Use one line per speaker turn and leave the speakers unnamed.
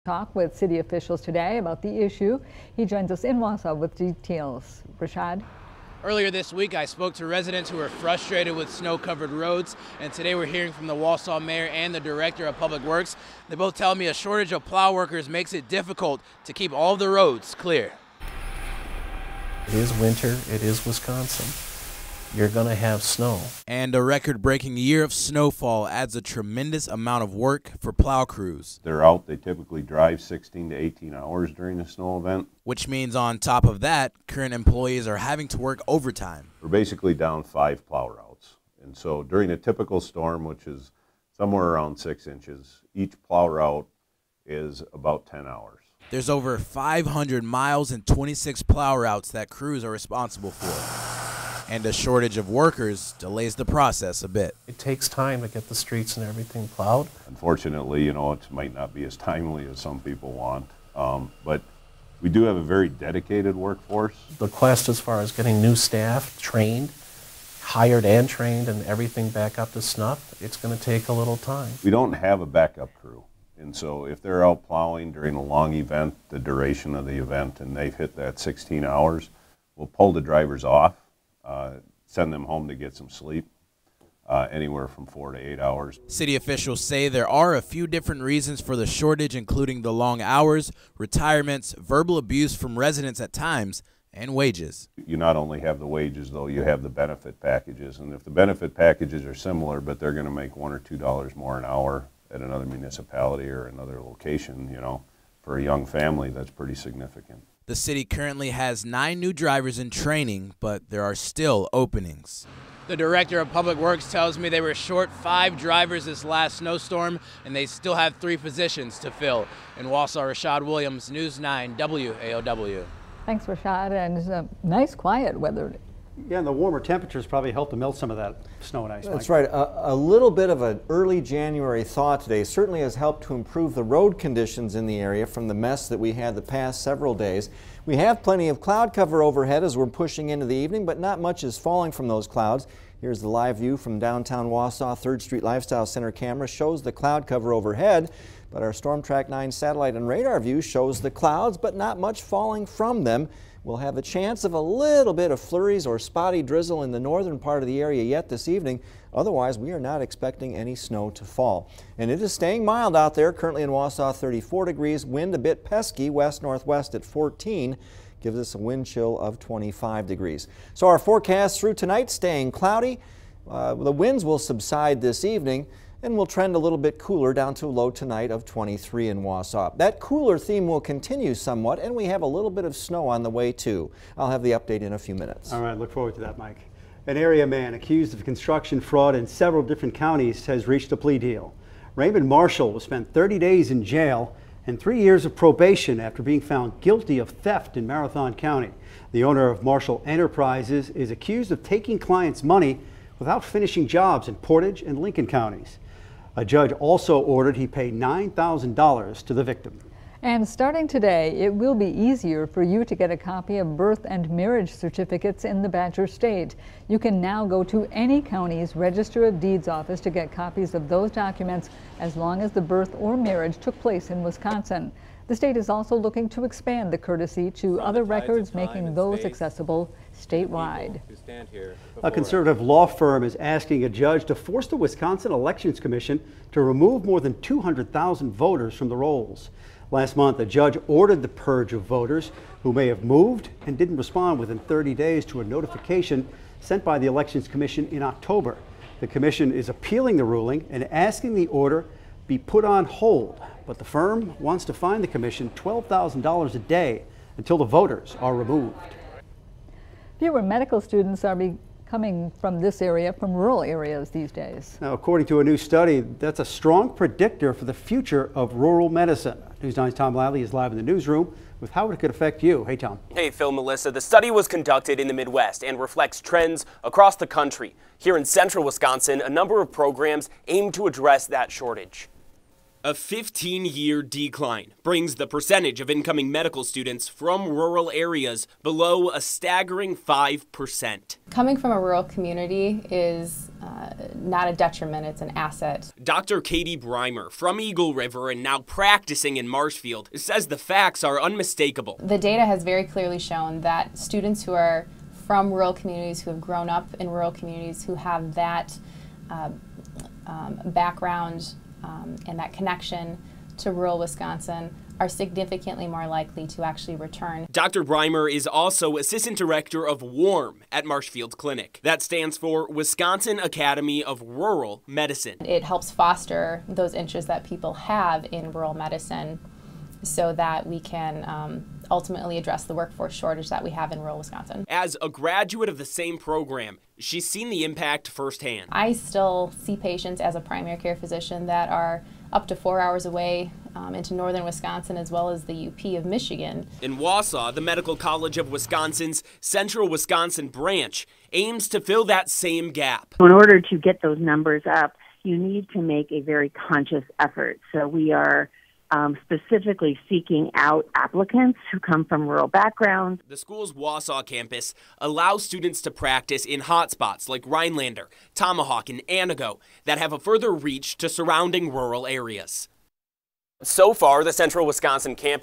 talk with city officials today about the issue. He joins us in Wausau with details. Rashad?
Earlier this week, I spoke to residents who are frustrated with snow-covered roads, and today we're hearing from the Wausau mayor and the director of Public Works. They both tell me a shortage of plow workers makes it difficult to keep all of the roads clear.
It is winter, it is Wisconsin. You're going to have snow.
And a record-breaking year of snowfall adds a tremendous amount of work for plow crews.
They're out, they typically drive 16 to 18 hours during the snow event.
Which means on top of that, current employees are having to work overtime.
We're basically down 5 plow routes. And so during a typical storm, which is somewhere around 6 inches, each plow route is about 10 hours.
There's over 500 miles and 26 plow routes that crews are responsible for. And a shortage of workers delays the process a bit.
It takes time to get the streets and everything plowed.
Unfortunately, it might not be as timely as some people want, but we do have a very dedicated workforce.
The quest as far as getting new staff trained, hired and trained, and everything back up to snuff, it's going to take a little time.
We don't have a backup crew, and so if they're out plowing during a long event, the duration of the event, and they've hit that 16 hours, we'll pull the drivers off. Send them home to get some sleep, anywhere from 4 to 8 hours.
City officials say there are a few different reasons for the shortage, including the long hours, retirements, verbal abuse from residents at times, and wages.
You not only have the wages, though, you have the benefit packages. And if the benefit packages are similar, but they're going to make $1 or $2 more an hour at another municipality or another location, for a young family, that's pretty significant.
The city currently has 9 new drivers in training, but there are still openings. The director of Public Works tells me they were short 5 drivers this last snowstorm, and they still have 3 positions to fill. In Wausau, Rashad Williams, News 9 WAOW.
Thanks, Rashad. And nice quiet weather.
Yeah, and the warmer temperatures probably helped to melt some of that snow and ice.
That's right. A little bit of an early January thaw today certainly has helped to improve the road conditions in the area from the mess that we had the past several days. We have plenty of cloud cover overhead as we're pushing into the evening, but not much is falling from those clouds. Here's the live view from downtown Wausau. 3rd Street Lifestyle Center camera shows the cloud cover overhead, but our Storm Track 9 satellite and radar view shows the clouds, but not much falling from them. We'll have a chance of a little bit of flurries or spotty drizzle in the northern part of the area yet this evening. Otherwise, we are not expecting any snow to fall. And it is staying mild out there. Currently in Wausau, 34 degrees. Wind a bit pesky, west-northwest at 14. Gives us a wind chill of 25 degrees. So our forecast through tonight, staying cloudy. The winds will subside this evening, and we'll trend a little bit cooler down to a low tonight of 23 in Wausau. That cooler theme will continue somewhat, and we have a little bit of snow on the way too. I'll have the update in a few minutes.
All right, look forward to that, Mike. An area man accused of construction fraud in several different counties has reached a plea deal. Raymond Marshall will spend 30 days in jail and 3 years of probation after being found guilty of theft in Marathon County. The owner of Marshall Enterprises is accused of taking clients' money without finishing jobs in Portage and Lincoln counties. A judge also ordered he pay $9,000 to the victim.
And starting today, it will be easier for you to get a copy of birth and marriage certificates in the Badger State. You can now go to any county's Register of Deeds office to get copies of those documents as long as the birth or marriage took place in Wisconsin. The state is also looking to expand the courtesy to other records, making those accessible statewide.
A conservative law firm is asking a judge to force the Wisconsin Elections Commission to remove more than 200,000 voters from the rolls. Last month, a judge ordered the purge of voters who may have moved and didn't respond within 30 days to a notification sent by the Elections Commission in October. The commission is appealing the ruling and asking the order be put on hold, but the firm wants to fine the commission $12,000 a day until the voters are removed.
Fewer medical students are coming from this area from rural areas these days.
Now, according to a new study, that's a strong predictor for the future of rural medicine. News 9's Tom Lally is live in the newsroom with how it could affect you. Hey, Tom.
Hey, Phil, Melissa. The study was conducted in the Midwest and reflects trends across the country. Here in central Wisconsin, a number of programs aim to address that shortage. A 15-year decline brings the percentage of incoming medical students from rural areas below a staggering 5%.
Coming from a rural community is not a detriment, it's an asset.
Dr. Katie Breimer from Eagle River and now practicing in Marshfield says the facts are unmistakable.
The data has very clearly shown that students who are from rural communities, who have grown up in rural communities, who have that background and that connection to rural Wisconsin are significantly more likely to actually return.
Dr. Breimer is also Assistant Director of WARM at Marshfield Clinic. That stands for Wisconsin Academy of Rural Medicine.
It helps foster those interests that people have in rural medicine so that we can ultimately address the workforce shortage that we have in rural Wisconsin.
As a graduate of the same program, she's seen the impact firsthand.
I still see patients as a primary care physician that are up to 4 hours away into northern Wisconsin as well as the UP of Michigan.
In Wausau, the Medical College of Wisconsin's Central Wisconsin branch aims to fill that same gap.
In order to get those numbers up, you need to make a very conscious effort. So we are specifically seeking out applicants who come from rural backgrounds.
The school's Wausau campus allows students to practice in hotspots like Rhinelander, Tomahawk, and Anago that have a further reach to surrounding rural areas. So far, the Central Wisconsin campus